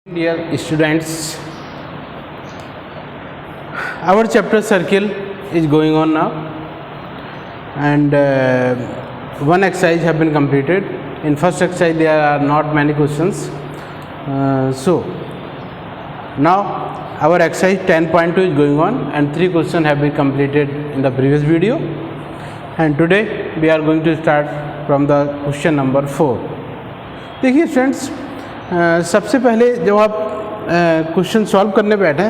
Dear students, our chapter circle is going on now, and one exercise have been completed. In first exercise there are not many questions, so now our exercise 10.2 is going on, and 3 questions have been completed in the previous video, and today we are going to start from the question number 4. देखिए friends, सबसे पहले जब आप question solve करने बैठे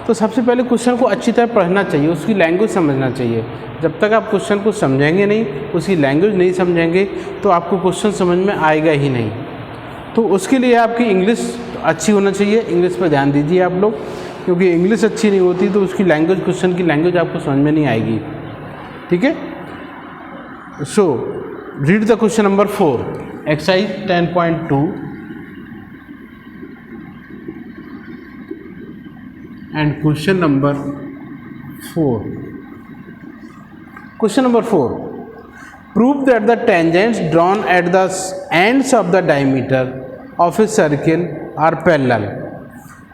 तो सबसे पहले क्वेश्चन को अच्छी तरह पढ़ना चाहिए, उसकी लैंग्वेज समझना चाहिए. जब तक आप क्वेश्चन को समझेंगे नहीं, उसकी लैंग्वेज नहीं समझेंगे, तो आपको क्वेश्चन समझ में आएगा ही नहीं. तो उसके लिए आपकी इंग्लिश अच्छी होना चाहिए. इंग्लिश पर ध्यान दीजिए आप लोग, क्योंकि इंग्लिश अच्छी नहीं होती तो उसकी लैंग्वेज, क्वेश्चन की लैंग्वेज आपको समझ में नहीं आएगी. ठीक है. So read the question number 4, exercise 10.2 and question number 4. Question number 4. Prove that the tangents drawn at the ends of the diameter of a circle are parallel.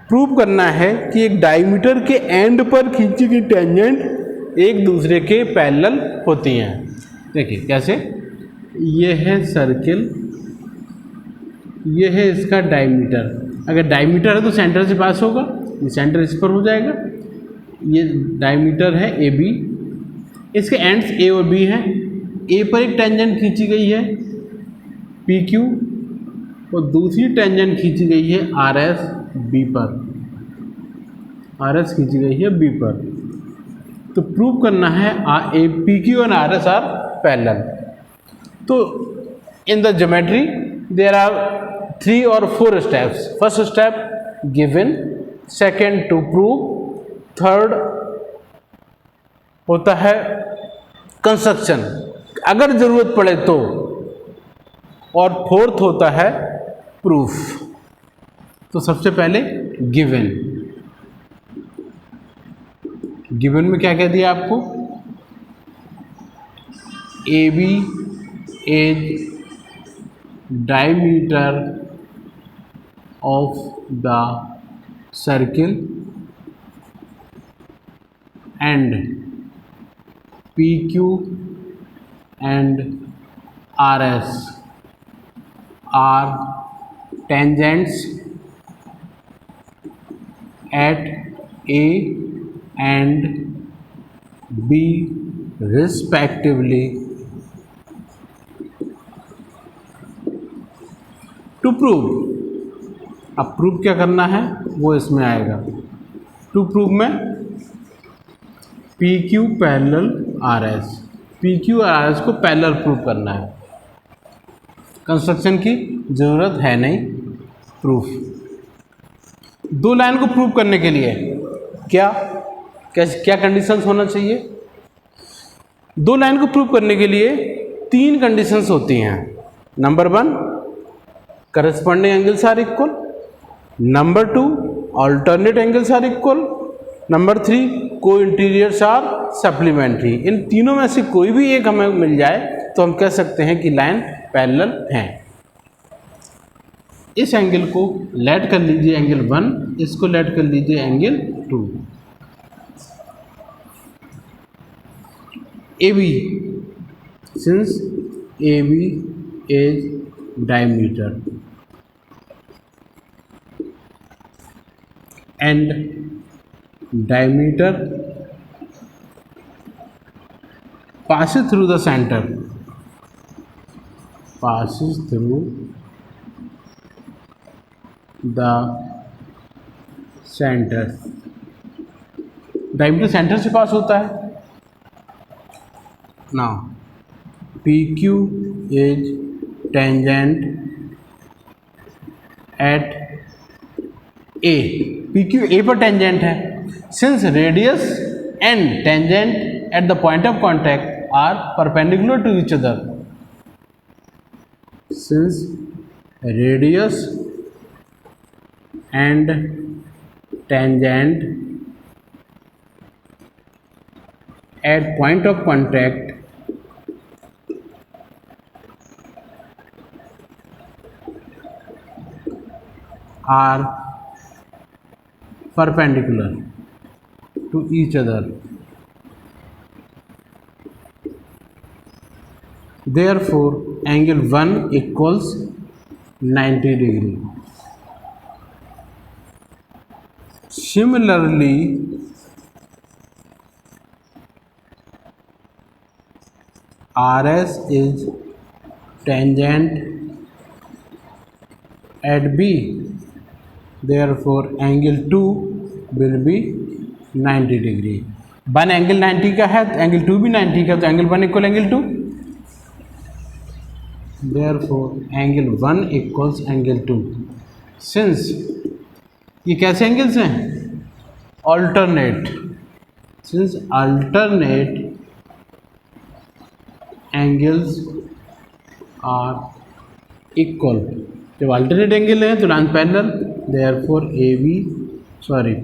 Prove करना है कि एक डायमीटर के एंड पर खींची गई टेंजेंट एक दूसरे के पैरेलल होती हैं. देखिए कैसे, ये है सर्किल, ये है इसका डायमीटर. अगर डायमीटर है तो सेंटर से पास होगा, ये सेंटर इस पर हो जाएगा. ये डायमीटर है ए बी, इसके एंड्स ए और बी हैं. ए पर एक टेंजेंट खींची गई है पी क्यू, और दूसरी टेंजेंट खींची गई है आर एस बी पर. आर एस खींची गई है बी पर. तो प्रूव करना है A P Q and R S are parallel. तो in the geometry there are 3 or 4 steps. First step given, second to prove, third होता है कंस्ट्रक्शन अगर ज़रूरत पड़े तो, और फोर्थ होता है प्रूफ. तो सबसे पहले गिवन. गिवन में क्या कह दिया आपको, A B is diameter of the circle and PQ and RS are tangents at A and B respectively. To prove, अब प्रूफ क्या करना है वो इसमें आएगा. टू प्रूफ में P Q parallel R S, P Q और आर एस को पैरेलल प्रूफ करना है. कंस्ट्रक्शन की ज़रूरत है नहीं. प्रूफ, 2 लाइन को प्रूफ करने के लिए क्या क्या कंडीशंस होना चाहिए. 2 लाइन को प्रूफ करने के लिए 3 कंडीशंस होती हैं. Number 1, corresponding angles are equal. Number 2, alternate angles are equal. Number 3, co-interiors are supplementary. इन तीनों में से कोई भी एक हमें मिल जाए तो हम कह सकते हैं कि लाइन पैरेलल हैं. इस एंगल को लेट कर लीजिए एंगल 1, इसको लेट कर लीजिए angle 2. A B, since A B is diameter and diameter passes through the center, passes through the center. diameter centre से पास होता है. now PQ is tangent at A. PQ A पर tangent है. Since radius and tangent at the point of contact are perpendicular to each other. Since radius and tangent at point of contact are perpendicular to each other, therefore angle 1 equals 90 degree. Similarly, RS is tangent at B, therefore angle 2 will be 90 degree. 1 angle 90 का है तो angle 2 भी 90 का, तो angle 1 equal angle 2, therefore angle 1 equals angle 2. Since ये कैसे angles हैं? alternate, since alternate angles are equal, जब alternate एंगल है तो line parallel, therefore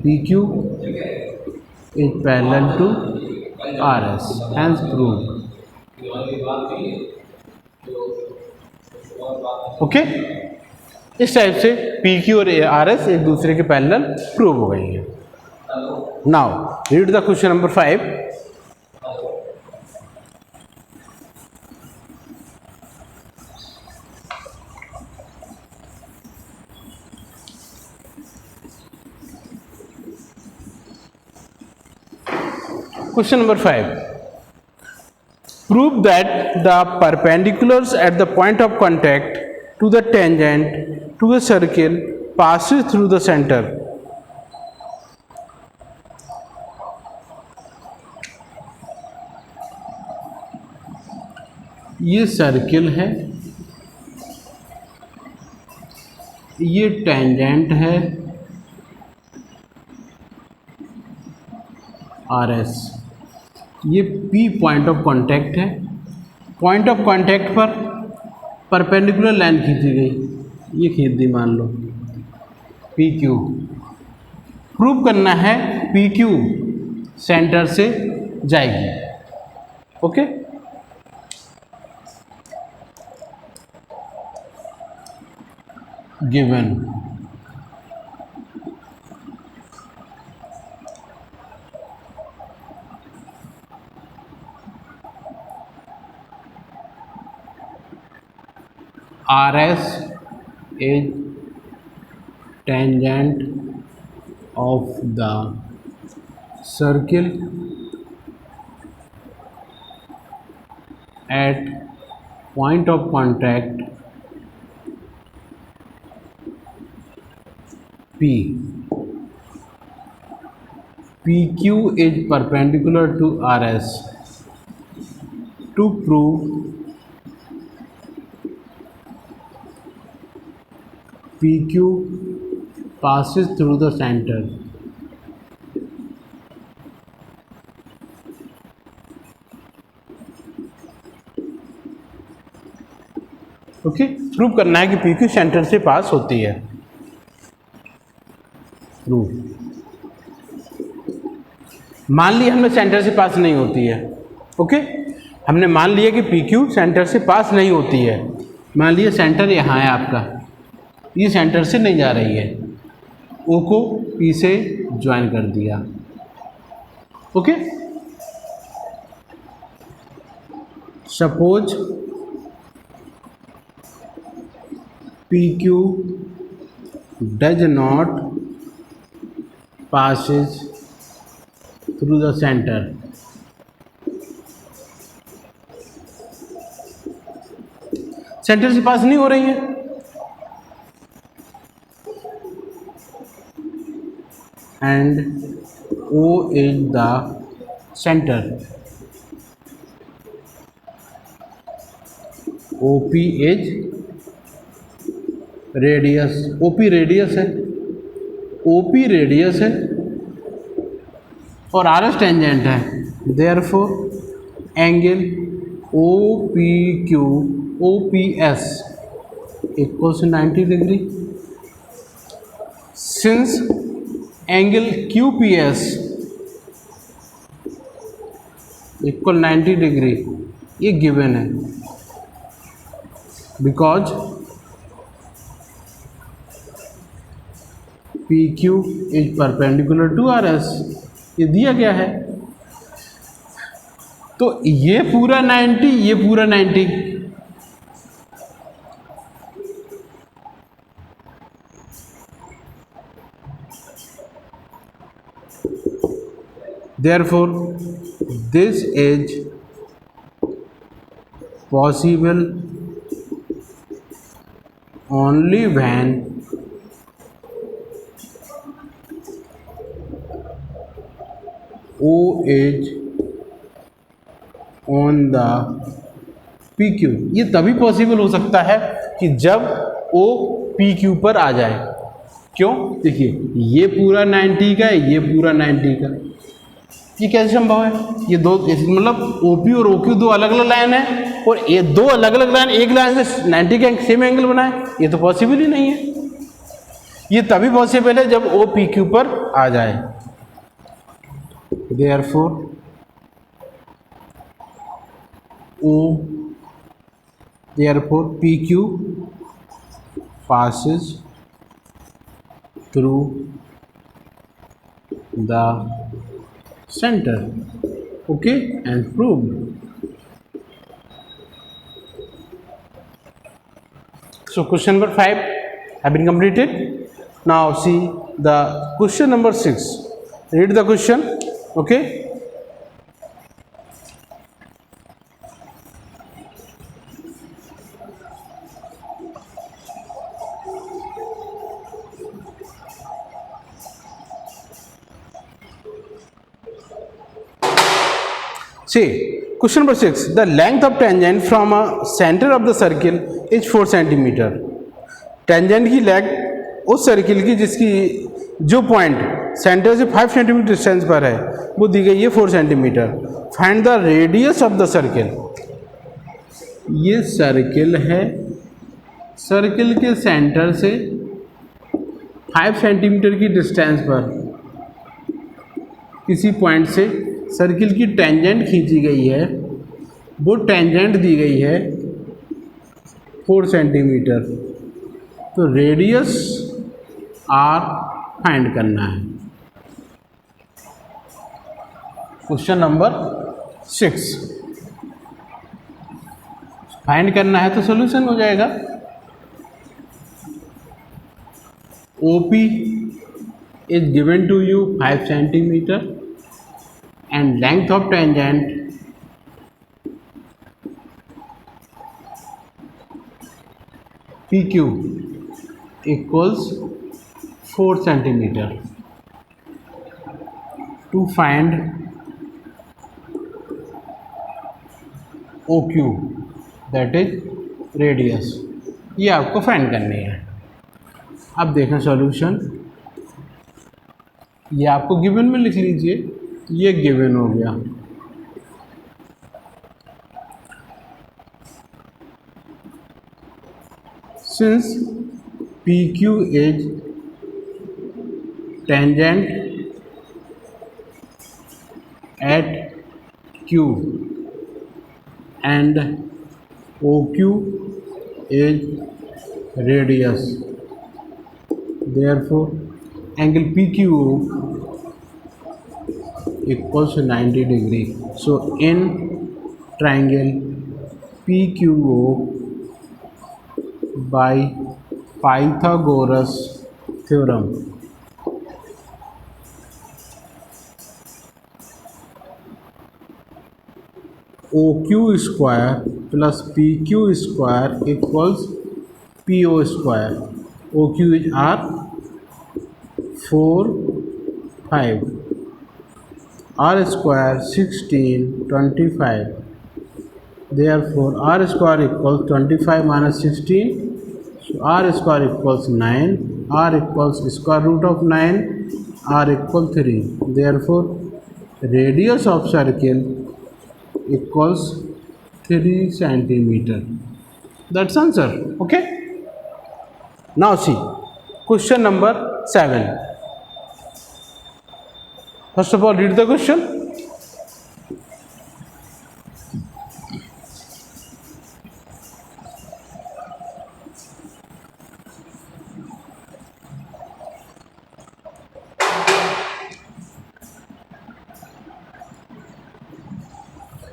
PQ is parallel to RS, hence proved. Okay इस टाइप से PQ और RS एक दूसरे के पैरेलल प्रूव हो गई है. Now read the question number 5. Question number 5. Prove that the perpendiculars at the point of contact to the tangent to a circle passes through the center. ये circle है, ये टेंजेंट है RS, ये P point of contact है. Point of contact पर perpendicular line खींची गई, ये खींच दी मान लो PQ. प्रूव करना है PQ सेंटर से जाएगी. Okay given RS is tangent of the circle at point of contact P. PQ is perpendicular to RS. To prove PQ passes through the center. Okay prove करना है कि PQ centre से पास होती है. Prove. मान लिया हमने सेंटर से पास नहीं होती है. ओके हमने मान लिया कि PQ सेंटर से पास नहीं होती है. मान लिया सेंटर यहाँ है आपका, ये सेंटर से नहीं जा रही है, O को P से ज्वाइन कर दिया. Okay suppose PQ does not passes through the center. Centre से पास नहीं हो रही है, and O is the center. OP is radius. OP radius है, OP रेडियस है और RS टेंजेंट है. therefore angle OPQ OPS equals 90 degree. since angle QPS equal 90 degree, ये गिवन है because P Q is perpendicular to R S, ये दिया गया है। तो ये पूरा 90, ये पूरा 90, therefore this is possible only when O is on the PQ। ये तभी पॉसिबल हो सकता है कि जब O PQ पर आ जाए। क्यों? देखिए ये पूरा 90 का है, ये पूरा 90 का, ये कैसे संभव है? ये दो मतलब OP और OQ दो अलग अलग लाइन है, और ये दो अलग अलग लाइन एक लाइन से 90 का सेम एंगल बनाए, ये तो पॉसिबल ही नहीं है। ये तभी पॉसिबल है जब O PQ पर आ जाए। Therefore PQ passes through the center, okay, and proved. So question number 5 have been completed. Now see the question number 6. Read the question, okay. See, question number 6. The length of tangent from a center of the circle is 4 centimeter. Tangent की length उस circle की जिसकी जो point centre से 5 centimetre distance पर है वो दी गई है 4 centimetre. Find the radius of the circle. ये सर्किल है, सर्किल के सेंटर से 5 सेंटीमीटर की डिस्टेंस पर किसी पॉइंट से सर्किल की टेंजेंट खींची गई है, वो टेंजेंट दी गई है 4 सेंटीमीटर। तो रेडियस आर फाइंड करना है। क्वेश्चन नंबर 6 फाइंड करना है तो सॉल्यूशन हो जाएगा। OP is given to you 5 centimeter and length of tangent PQ equals 4 centimeter. To find OQ that is radius, ये आपको फाइंड करनी है। अब देखें सॉल्यूशन, ये आपको गिवन में लिख लीजिए, ये गिवन हो गया। Since PQ is tangent at Q and OQ is radius, therefore angle PQ equals 90 degree. So in triangle PQO by Pythagoras theorem, OQ square plus PQ square equals PO square. OQ is R 4 5, R square 16 25. Therefore R square equals 25 minus 16, so R square equals 9, R equals square root of 9, R equals 3. Therefore radius of circle equals 3 centimeter. That's answer. Okay. Now see question number 7. First of all read the question.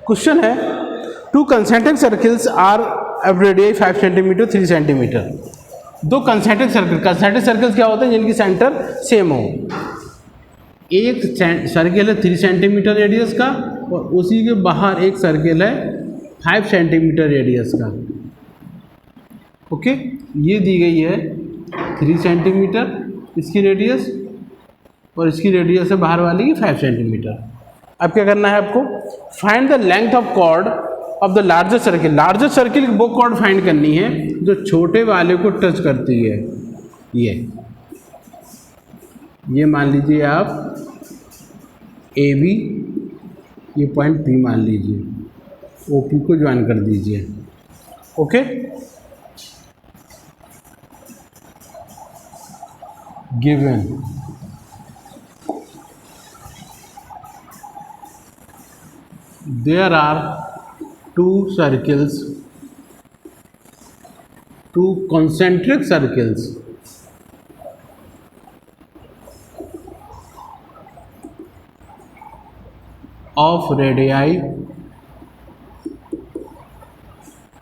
Question है, two concentric circles are of radius 5 centimetre 3 centimetre. दो concentric circles क्या होते हैं जिनकी centre same हो। एक circle है 3 centimetre radius का और उसी के बाहर एक सर्किल है 5 सेंटीमीटर रेडियस का। ओके, ये दी गई है 3 सेंटीमीटर इसकी रेडियस और इसकी रेडियस है बाहर वाली की 5 सेंटीमीटर। अब क्या करना है आपको, find the length of chord of the largest circle. Largest circle की वो कॉर्ड फाइंड करनी है जो छोटे वाले को टच करती है। ये मान लीजिए आप ए बी, ये पॉइंट पी मान लीजिए, ओ पी को ज्वाइन कर दीजिए। Okay, given there are two concentric circles of radii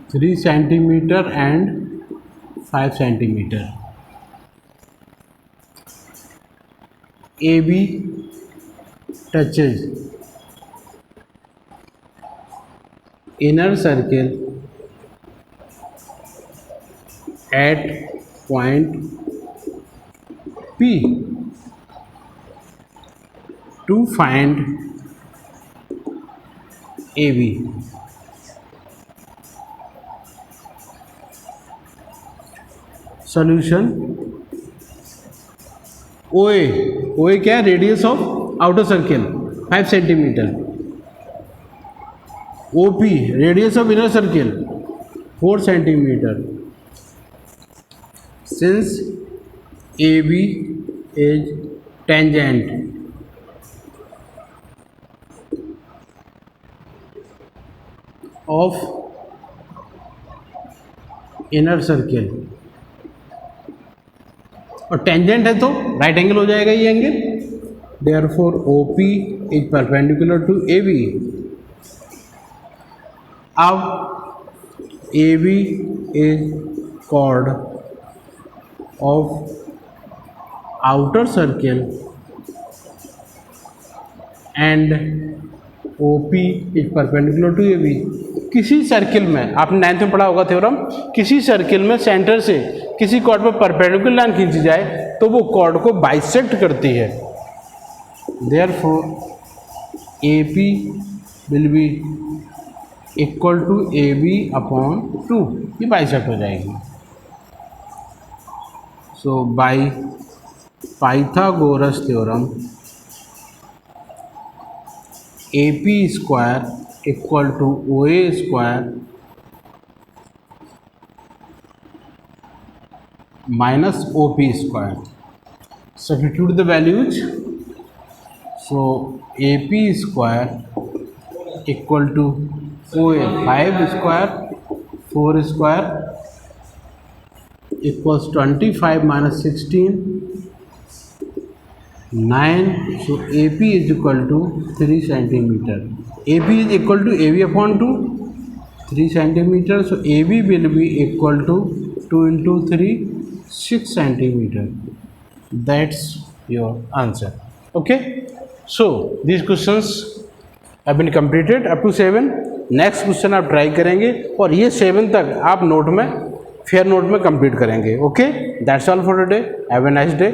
3 centimeter and 5 centimeter. AB touches inner circle at point P to find AB. Solution, OA क्या है, radius of outer circle 5 centimetre. OP radius of inner circle 4 centimetre. Since AB is tangent of inner circle और tangent है तो right angle हो जाएगा ये angle. Therefore OP is perpendicular to AB। अब AB is chord of outer circle and OP is perpendicular to AB। किसी circle में, आपने 9th में पढ़ा होगा थ्योरम, किसी सर्किल में सेंटर से किसी कॉर्ड पर परपेंडिकुलर लाइन खींची जाए तो वो कॉर्ड को बाइसेक्ट करती है। Therefore AP will be equal to AB upon 2, ये बाइसेक्ट हो जाएगी। So by Pythagoras theorem AP square equal to OA square minus OP square. Substitute the values. So AP square equal to OA 5 square 4 square equals 25 minus 16 9. So AP is equal to 3 centimeter. AP is equal to AB upon 2 3 centimeter. So AB will be equal to 2 into 3 6 centimeter. That's your answer. Okay, so these questions have been completed up to 7. Next question आप try करेंगे और ये 7 तक आप note में fair note में complete करेंगे. Okay, that's all for today. Have a nice day.